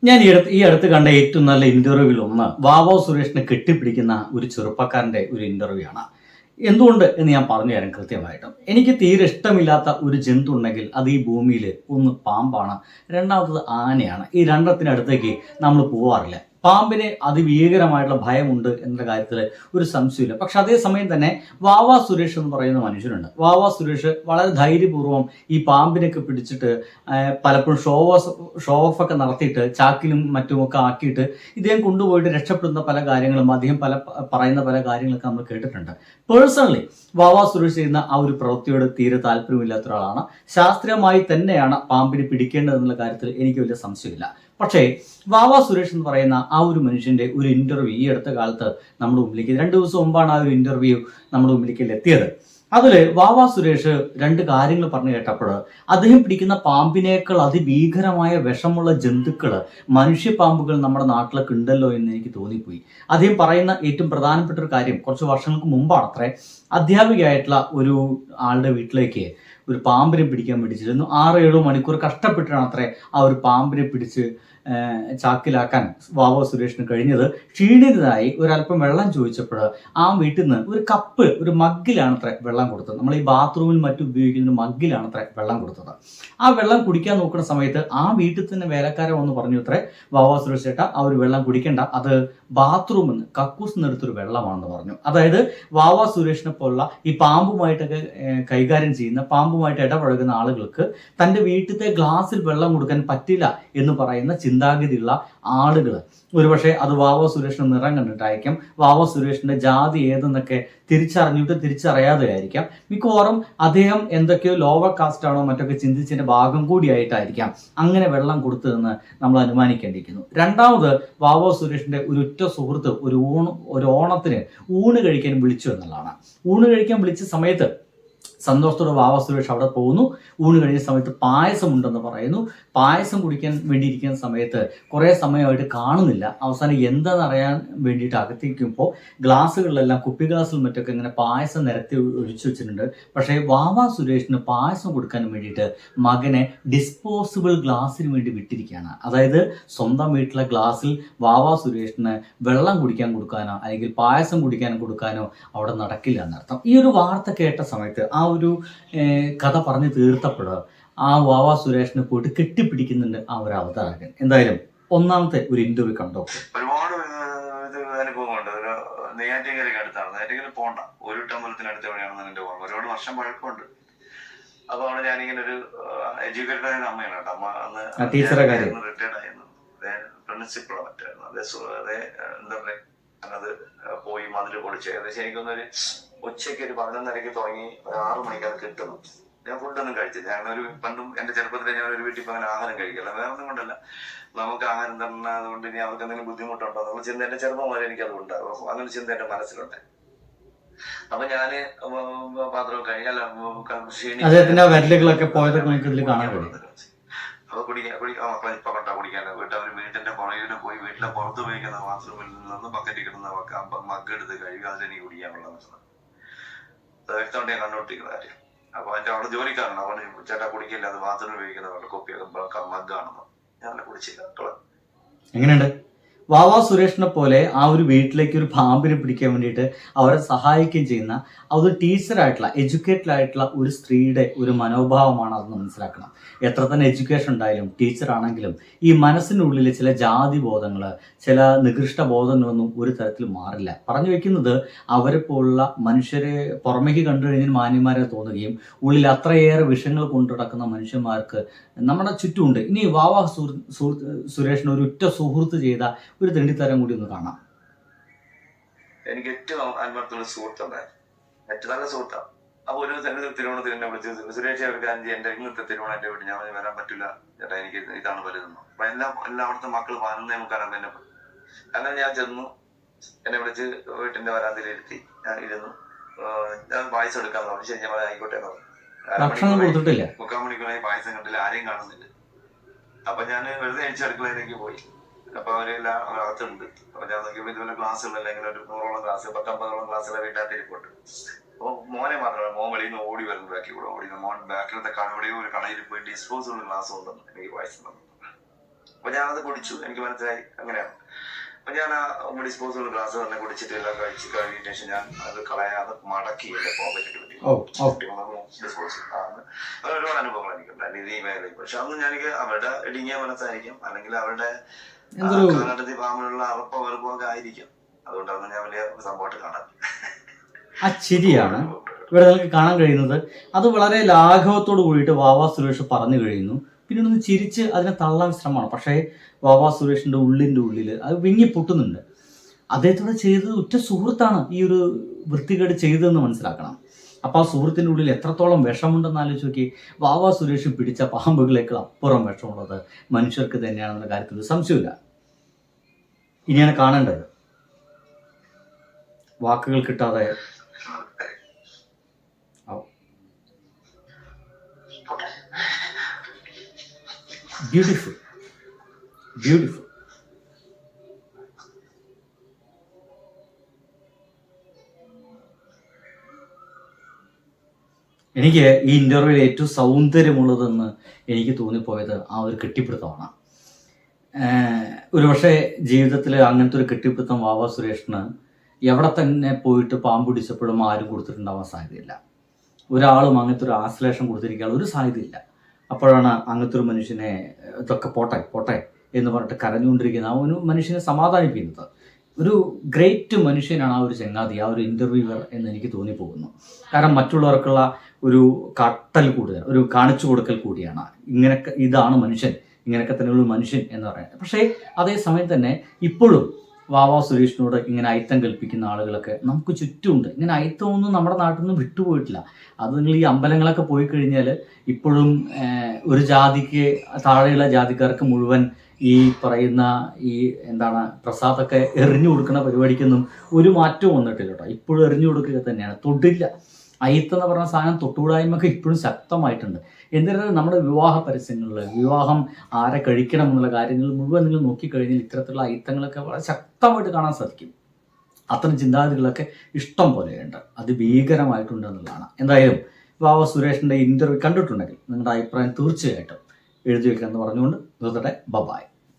ഞാൻ ഈ അടുത്ത് കണ്ട ഏറ്റവും നല്ല ഇന്റർവ്യൂവിൽ ഒന്ന് വാവോ സുരേഷിനെ കെട്ടിപ്പിടിക്കുന്ന ഒരു ചെറുപ്പക്കാരന്റെ ഒരു ഇന്റർവ്യൂ ആണ്. എന്തുകൊണ്ട് എന്ന് ഞാൻ പറഞ്ഞു തരാം കൃത്യമായിട്ടും. എനിക്ക് തീരെ ഇഷ്ടമില്ലാത്ത ഒരു ജന്തു ഉണ്ടെങ്കിൽ അത് ഈ ഭൂമിയിൽ ഒന്ന് പാമ്പാണ്, രണ്ടാമത്തത് ആനയാണ്. ഈ രണ്ടത്തിനടുത്തേക്ക് നമ്മൾ പോവാറില്ല. പാമ്പിന് അതിഭീകരമായിട്ടുള്ള ഭയമുണ്ട് എന്ന കാര്യത്തിൽ ഒരു സംശയമില്ല. പക്ഷെ അതേസമയം തന്നെ വാവാ സുരേഷ് എന്ന് പറയുന്ന മനുഷ്യനുണ്ട്. വാവാ സുരേഷ് വളരെ ധൈര്യപൂർവ്വം ഈ പാമ്പിനൊക്കെ പിടിച്ചിട്ട് പലപ്പോഴും ഷോ ഓഫ് ഒക്കെ നടത്തിയിട്ട് ചാക്കിലും മറ്റുമൊക്കെ ആക്കിയിട്ട് ഇദ്ദേഹം കൊണ്ടുപോയിട്ട് രക്ഷപ്പെടുന്ന പല കാര്യങ്ങളും അദ്ദേഹം പറയുന്ന പല കാര്യങ്ങളൊക്കെ നമ്മൾ കേട്ടിട്ടുണ്ട്. പേഴ്സണലി വാവാ സുരേഷ് ചെയ്യുന്ന ആ ഒരു പ്രവൃത്തിയോട് തീരെ താല്പര്യമില്ലാത്ത ഒരാളാണ്. ശാസ്ത്രീയമായി തന്നെയാണ് പാമ്പിനെ പിടിക്കേണ്ടതെന്നുള്ള കാര്യത്തിൽ എനിക്ക് വലിയ സംശയമില്ല. പക്ഷേ വാവാ സുരേഷ് എന്ന് പറയുന്ന ആ ഒരു മനുഷ്യന്റെ ഒരു ഇന്റർവ്യൂ ഈ അടുത്ത കാലത്ത് നമ്മുടെ മുമ്പിലേക്ക് 2 ദിവസം മുമ്പാണ് ആ ഒരു ഇന്റർവ്യൂ നമ്മുടെ മുമ്പിലേക്ക് എത്തിയത്. അതിൽ വാവാ സുരേഷ് 2 കാര്യങ്ങൾ പറഞ്ഞു കേട്ടപ്പോൾ അദ്ദേഹം പിടിക്കുന്ന പാമ്പിനേക്കാൾ അതിഭീകരമായ വിഷമുള്ള ജന്തുക്കൾ മനുഷ്യപാമ്പുകൾ നമ്മുടെ നാട്ടിലൊക്കെ ഉണ്ടല്ലോ എന്ന് എനിക്ക് തോന്നിപ്പോയി. അദ്ദേഹം പറയുന്ന ഏറ്റവും പ്രധാനപ്പെട്ട ഒരു കാര്യം, കുറച്ച് വർഷങ്ങൾക്ക് മുമ്പാണ് അത്രേ, അധ്യാപികയായിട്ടുള്ള ഒരു ആളുടെ വീട്ടിലേക്ക് ഒരു പാമ്പിനെ പിടിക്കാൻ വേണ്ടി ചെല്ലുന്നു. 6-7 മണിക്കൂർ കഷ്ടപ്പെട്ടാണ് അത്രേ ആ ഒരു പാമ്പിനെ പിടിച്ച് ചാക്കിലാക്കാൻ വാവോ സുരേഷിന് കഴിഞ്ഞത്. ക്ഷീണിതനായി ഒരല്പം വെള്ളം ചോദിച്ചപ്പോൾ ആ വീട്ടിൽ നിന്ന് ഒരു കപ്പ്, ഒരു മഗ്ഗിലാണ് അത്ര വെള്ളം കൊടുത്തത്. നമ്മൾ ഈ ബാത്റൂമിൽ മറ്റും ഉപയോഗിക്കുന്ന ഒരു മഗ്ഗിലാണ് അത്ര വെള്ളം കൊടുത്തത്. ആ വെള്ളം കുടിക്കാൻ നോക്കുന്ന സമയത്ത് ആ വീട്ടിൽ തന്നെ വേലക്കാരൻ വന്ന് പറഞ്ഞു അത്രേ, വാവോ സുരേഷ് ചേട്ടാ ആ ഒരു വെള്ളം കുടിക്കേണ്ട, അത് ബാത്റൂമിൽ നിന്ന് കക്കൂസ് നിന്നെടുത്തൊരു വെള്ളമാണെന്ന് പറഞ്ഞു. അതായത് വാവാ സുരേഷിനെ പോലുള്ള ഈ പാമ്പുമായിട്ടൊക്കെ കൈകാര്യം ചെയ്യുന്ന, പാമ്പുമായിട്ട് ഇടപഴകുന്ന ആളുകൾക്ക് തൻ്റെ വീട്ടിലത്തെ ഗ്ലാസ്സിൽ വെള്ളം കൊടുക്കാൻ പറ്റില്ല എന്ന് പറയുന്ന ചിന്താഗതിയുള്ള ആളുകൾ ഒരുപക്ഷെ അത് വാവോ സുരേഷിന്റെ നിറം കണ്ടിട്ടായിരിക്കാം, വാവോ സുരേഷിന്റെ ജാതി ഏതെന്നൊക്കെ തിരിച്ചറിയാതെ ആയിരിക്കാം. മിക്കവാറും അദ്ദേഹം എന്തൊക്കെയോ ലോവർ കാസ്റ്റ് ആണോ മറ്റൊക്കെ ചിന്തിച്ചതിന്റെ ഭാഗം കൂടിയായിട്ടായിരിക്കാം അങ്ങനെ വെള്ളം കൊടുത്തതെന്ന് നമ്മൾ അനുമാനിക്കേണ്ടിയിരിക്കുന്നു. രണ്ടാമത് വാവോ സുരേഷിന്റെ ഒരു ഉറ്റ സുഹൃത്ത് ഒരു ഓണത്തിന് ഊണ് കഴിക്കാൻ വിളിച്ചു എന്നുള്ളതാണ്. ഊണ് കഴിക്കാൻ വിളിച്ച സമയത്ത് സന്തോഷത്തോടെ വാവ സുരേഷ് അവിടെ പോകുന്നു. ഊണ് കഴിഞ്ഞ സമയത്ത് പായസം ഉണ്ടെന്ന് പറയുന്നു. പായസം കുടിക്കാൻ വേണ്ടിയിരിക്കുന്ന സമയത്ത് കുറേ സമയമായിട്ട് കാണുന്നില്ല. അവസാനം എന്താണെന്ന് അറിയാൻ വേണ്ടിയിട്ട് അകത്തേക്കുമ്പോൾ ഗ്ലാസ്സുകളിലെല്ലാം, കുപ്പി ഗ്ലാസ്സിൽ മറ്റൊക്കെ ഇങ്ങനെ പായസം നിരത്തി ഒഴിച്ചു വെച്ചിട്ടുണ്ട്. പക്ഷേ വാവ സുരേഷിന് പായസം കൊടുക്കാൻ വേണ്ടിയിട്ട് മകനെ ഡിസ്പോസിബിൾ ഗ്ലാസ്സിന് വേണ്ടി വിട്ടിരിക്കുകയാണ്. അതായത് സ്വന്തം വീട്ടിലെ ഗ്ലാസ്സിൽ വാവ സുരേഷിന് വെള്ളം കുടിക്കാൻ കൊടുക്കാനോ അല്ലെങ്കിൽ പായസം കുടിക്കാൻ കൊടുക്കാനോ അവിടെ നടക്കില്ല എന്നർത്ഥം. ഈ ഒരു വാർത്ത കേട്ട സമയത്ത് ആ ഒരു കഥ പറഞ്ഞു തീർത്തപ്പോൾ ആ വാവാ സുരേഷിനെ പോയിട്ട് കെട്ടിപ്പിടിക്കുന്നുണ്ട് ആ ഒരു അവതാരകൻ. എന്തായാലും ഒന്നാമത്തെ ഒരു ഇന്റർവ്യൂ കണ്ടോ. ഒരുപാട് അനുഭവമുണ്ട്. ഒരു നെയ്യാറ്റിൻകരയ്ക്ക് അടുത്താണ്. നെയ്യാറ്റിൻകര പോണ്ട, ഒരു അമ്പലത്തിനടുത്ത് എവിടെയാണെന്ന് എന്റെ ഓർമ്മ. ഒരുപാട് വർഷം പഴക്കമുണ്ട്. അപ്പൊ അവിടെ ഞാനിങ്ങനെ ഒരു എഡ്യൂക്കേറ്റഡ് ആയ അമ്മയാണ് കേട്ടോ. അമ്മ അന്ന് റിട്ടയർഡ് ആയിരുന്നു. പ്രിൻസിപ്പളോ മറ്റായിരുന്നു. അതേ എന്താ പറയാ, അത് പോയി മതിൽ പൊളിച്ച് ഏകദേശം എനിക്കൊന്നൊരു ഉച്ചയ്ക്ക് ഒരു 11:30 തുടങ്ങി ഒരു 6 മണിക്ക് അത് കിട്ടുന്നു. ഞാൻ ഫുഡൊന്നും കഴിച്ചില്ല. ഞാനൊരു പണ്ടും എന്റെ ചെറുപ്പത്തിൽ ഞാനൊരു വീട്ടിൽ അങ്ങനെ ആഹാരം കഴിക്കില്ല. വേറെ ഒന്നും കൊണ്ടല്ല, നമുക്ക് ആഹാരം തന്നെ അതുകൊണ്ട് ഇനി അവർക്ക് എന്തെങ്കിലും ബുദ്ധിമുട്ടുണ്ടോ നമ്മൾ ചിന്ത, എന്റെ ചെറുപ്പം വരെ എനിക്ക് അത് ഉണ്ടാകും. അങ്ങനെ ചിന്ത എന്റെ മനസ്സിലുണ്ട്. അപ്പൊ ഞാന് പാത്രം കഴിയല്ല അപ്പൊ മക്കളെ ഇപ്പൊ കണ്ടാ കുടിക്കാൻ വീട്ടിന്റെ പുറകില് പോയി വീട്ടിലെ പുറത്ത് ഉപയോഗിക്കുന്ന ബാത്റൂമിൽ നിന്ന് ബക്കറ്റ് കിട്ടുന്ന മഗ് എടുത്ത് കഴുകി അതിലെനിക്ക് കുടിക്കാനുള്ള ഭക്ഷണം വ്യക്തമായിട്ട് ഞാൻ കണ്ടുപിടിക്കുന്ന കാര്യം. അപ്പൊ എന്റെ അവിടെ ജോലിക്കാരാണ്. അവന് ചേട്ടാ കുടിക്കില്ല, അത് ബാത്റൂമിൽ ഉപയോഗിക്കുന്ന കുപ്പിയൊക്കെ മഗ്ഗാണെന്നോ. ഞാൻ കുടിച്ചില്ല. എങ്ങനെയുണ്ട്? വാവാ സുരേഷിനെ പോലെ ആ ഒരു വീട്ടിലേക്ക് ഒരു പാമ്പിനെ പിടിക്കാൻ വേണ്ടിയിട്ട് അവരെ സഹായിക്കുകയും ചെയ്യുന്ന അത് ടീച്ചറായിട്ടുള്ള, എഡ്യൂക്കേറ്റഡ് ആയിട്ടുള്ള ഒരു സ്ത്രീയുടെ ഒരു മനോഭാവമാണ് അതെന്ന് മനസ്സിലാക്കണം. എത്ര തന്നെ എഡ്യൂക്കേഷൻ ഉണ്ടായാലും ടീച്ചറാണെങ്കിലും ഈ മനസ്സിനുള്ളിൽ ചില ജാതി ബോധങ്ങൾ, ചില നികൃഷ്ട ബോധങ്ങളൊന്നും ഒരു തരത്തിൽ മാറില്ല. പറഞ്ഞു വെക്കുന്നത് അവരെ പോലുള്ള മനുഷ്യരെ പുറമേക്ക് കണ്ടു കഴിഞ്ഞാൽ മാന്യന്മാരെ തോന്നുകയും ഉള്ളിൽ അത്രയേറെ വിഷയങ്ങൾ കൊണ്ടു നടക്കുന്ന മനുഷ്യന്മാർക്ക് നമ്മുടെ ചുറ്റുമുണ്ട്. ഇനി വാവാ സുരേഷിന് ഒരു ഉറ്റ സുഹൃത്ത് ചെയ്ത ഒരു തെണ്ടിത്തരം കൂടി ഒന്ന് കാണാം. എനിക്ക് ഏറ്റവും ആത്മാർത്ഥമുള്ള സുഹൃത്തുണ്ടായിരുന്നു, ഏറ്റവും നല്ല സുഹൃത്താണ്. അപ്പൊ ഒരു തിരുവോണത്തിന് എന്നെ വിളിച്ച്, സുരേഷ് എന്റെ ഇന്നത്തെ തിരുവോണം എന്റെ വീട്ടിൽ ഞാൻ വരാൻ പറ്റില്ല ചേട്ടാ, എനിക്ക് ഇതാണ് വലുതെന്നു. അപ്പൊ എല്ലായിടത്തും മക്കൾ 11:45 എന്നെ പോയി. അങ്ങനെ ഞാൻ ചെന്നു, എന്നെ വിളിച്ച് വീട്ടിന്റെ വരാന്തയിൽ ഇരുത്തി. ഞാൻ ഇരുന്നു, ഞാൻ പായസം എടുക്കാന്ന് പറഞ്ഞു. ശരി, ഞാൻ ആയിക്കോട്ടെ എന്ന് പറഞ്ഞു. 3/4 മണിക്കൂറായി പായസം കണ്ടില്ല, ആരെയും കാണുന്നില്ല. അപ്പൊ ഞാൻ വെറുതെ അഴിച്ച് അടുക്കളയിലേക്ക് പോയി. അപ്പൊ അവരെല്ലാം അകത്തുണ്ട്. അപ്പൊ ഞാൻ നോക്കിയപ്പോ ഇതുപോലെ ക്ലാസ്സുകൾ അല്ലെങ്കിൽ ഒരു 100ഓളം ക്ലാസ്, 10-50ഓളം ക്ലാസ്സുകളെ വീട്ടിനകത്തിരിപ്പുണ്ട്. അപ്പൊ മോനെ മാത്രമല്ല, മോൻ വെളിയിൽ നിന്ന് ഓടി വരുന്നു, ബാക്കിൽ കൂടെ ഓടി. മോൻ ബാക്കിലത്തെ എവിടെയോ ഒരു കടയിൽ പോയി ഡിസ്പോസിബിൾ ഗ്ലാസ് കൊണ്ടുവന്നു എനിക്ക് പായസം തന്നു. അപ്പൊ ഞാനത് കുടിച്ചു, എനിക്ക് മനസ്സിലായി അങ്ങനെയാണ്. അപ്പൊ ഞാൻ ആ ഡിസ്പോസബിൾ ഗ്ലാസ് തന്നെ കുടിച്ചിട്ട് എല്ലാം കഴിച്ച് കഴിഞ്ഞ ശേഷം ഞാൻ അത് കളയാതെ മടക്കി എന്റെ പോക്കറ്റിൽ ഡിസ്പോസൽ ആണ്. അത് ഒരുപാട് അനുഭവങ്ങൾ എനിക്കുണ്ടായി ഈ മേഖലയിൽ. പക്ഷെ അന്ന് എനിക്ക് അവരുടെ ഇടുങ്ങിയ മനസ്സായിരിക്കും, അല്ലെങ്കിൽ അവരുടെ കാലഘട്ടത്തിൽ പാമ്പിലുള്ള അറപ്പോ വെറുപ്പോ ഒക്കെ ആയിരിക്കും. അതുകൊണ്ടാണ് ഞാൻ വലിയ സംഭവമായിട്ട് കാണാൻ. ആ ചിരിയാണ് ഇവിടെ നിങ്ങൾക്ക് കാണാൻ കഴിയുന്നത്. അത് വളരെ ലാഘവത്തോട് കൂടിയിട്ട് വാവാ സുരേഷ് പറഞ്ഞു കഴിയുന്നു. പിന്നീട് ഒന്ന് ചിരിച്ച് അതിനെ തള്ളാൻ ശ്രമമാണ്. പക്ഷേ വാവാ സുരേഷിന്റെ ഉള്ളിൻ്റെ ഉള്ളിൽ അത് വിങ്ങി പൊട്ടുന്നുണ്ട്. അദ്ദേഹത്തോട് ചെയ്തത് ഉറ്റ സുഹൃത്താണ് ഈ ഒരു വൃത്തികേട് ചെയ്തതെന്ന് മനസ്സിലാക്കണം. അപ്പോൾ ആ സുഹൃത്തിൻ്റെ ഉള്ളിൽ എത്രത്തോളം വിഷമുണ്ടെന്ന് ആലോചിച്ച് നോക്കി. വാവാ സുരേഷ് പിടിച്ച പാമ്പുകളേക്കാൾ അപ്പുറം വിഷമുള്ളത് മനുഷ്യർക്ക് തന്നെയാണെന്ന കാര്യത്തിൽ ഒരു സംശയമില്ല. ഇനിയാണ് കാണേണ്ടത്. വാക്കുകൾ കിട്ടാതെ ബ്യൂട്ടിഫുൾ ബ്യൂട്ടിഫുൾ. എനിക്ക് ഈ ഇന്റർവ്യൂവിൽ ഏറ്റവും സൗന്ദര്യമുള്ളതെന്ന് എനിക്ക് തോന്നിപ്പോയത് ആ ഒരു കെട്ടിപ്പിടുത്തമാണ്. ഒരുപക്ഷെ ജീവിതത്തിൽ അങ്ങനത്തെ ഒരു കെട്ടിപ്പിടുത്തം വാവാ സുരേഷിന് എവിടെ തന്നെ പോയിട്ട് പാമ്പ് പിടിച്ചപ്പോഴും ആരും കൊടുത്തിട്ടുണ്ടാവാൻ സാധ്യതയില്ല. ഒരാളും അങ്ങനത്തെ ഒരു ആശ്ലേഷം കൊടുത്തിരിക്കാനുള്ള ഒരു സാധ്യതയില്ല. അപ്പോഴാണ് അങ്ങനത്തെ ഒരു മനുഷ്യനെ ഇതൊക്കെ പോട്ടെ പോട്ടെ എന്ന് പറഞ്ഞിട്ട് കരഞ്ഞുകൊണ്ടിരിക്കുന്ന ആ ഒരു മനുഷ്യനെ സമാധാനിപ്പിക്കുന്നത്. ഒരു ഗ്രേറ്റ് മനുഷ്യനാണ് ആ ഒരു ചങ്ങാതി, ആ ഒരു ഇൻ്റർവ്യൂവർ എന്ന് എനിക്ക് തോന്നിപ്പോകുന്നു. കാരണം മറ്റുള്ളവർക്കുള്ള ഒരു കാട്ടൽ കൂടുതൽ, ഒരു കാണിച്ചു കൊടുക്കൽ കൂടിയാണ്. ഇങ്ങനെയൊക്കെ ഇതാണ് മനുഷ്യൻ, ഇങ്ങനെയൊക്കെ തന്നെയുള്ള മനുഷ്യൻ എന്ന് പറയുന്നത്. പക്ഷേ അതേസമയം തന്നെ ഇപ്പോഴും വാവാ സുരേഷിനോട് ഇങ്ങനെ അയിത്തം കൽപ്പിക്കുന്ന ആളുകളൊക്കെ നമുക്ക് ചുറ്റുമുണ്ട്. ഇങ്ങനെ അയിത്തമൊന്നും നമ്മുടെ നാട്ടിൽ നിന്ന് വിട്ടുപോയിട്ടില്ല. അത് നിങ്ങൾ ഈ അമ്പലങ്ങളൊക്കെ പോയി കഴിഞ്ഞാൽ ഇപ്പോഴും ഒരു ജാതിക്ക് താഴെയുള്ള ജാതിക്കാർക്ക് മുഴുവൻ ഈ പറയുന്ന ഈ എന്താണ് പ്രസാദമൊക്കെ എറിഞ്ഞു കൊടുക്കുന്ന പരിപാടിക്കൊന്നും ഒരു മാറ്റവും വന്നിട്ടില്ല കേട്ടോ. ഇപ്പോഴും എറിഞ്ഞു കൊടുക്കുക തന്നെയാണ്, തൊടില്ല. അയിത്തം എന്ന് പറഞ്ഞ സാധനം തൊട്ടുകൂടായ്മയൊക്കെ ഇപ്പോഴും ശക്തമായിട്ടുണ്ട്. എന്നിരുന്നാലും നമ്മുടെ വിവാഹ പരസ്യങ്ങളിൽ വിവാഹം ആരെ കഴിക്കണം എന്നുള്ള കാര്യങ്ങൾ മുഴുവൻ നിങ്ങൾ നോക്കിക്കഴിഞ്ഞാൽ ഇത്തരത്തിലുള്ള അയിത്തങ്ങളൊക്കെ വളരെ ശക്തമായിട്ട് കാണാൻ സാധിക്കും. അത്തരം ചിന്താഗതികളൊക്കെ ഇഷ്ടം പോലെയുണ്ട്, അത് ഭീകരമായിട്ടുണ്ട് എന്നുള്ളതാണ്. എന്തായാലും വാവാ സുരേഷിൻ്റെ ഇൻ്റർവ്യൂ കണ്ടിട്ടുണ്ടെങ്കിൽ നിങ്ങളുടെ അഭിപ്രായം തീർച്ചയായിട്ടും എഴുതി വയ്ക്കാമെന്ന് പറഞ്ഞുകൊണ്ട് നിർത്തട്ടെ. ബൈ.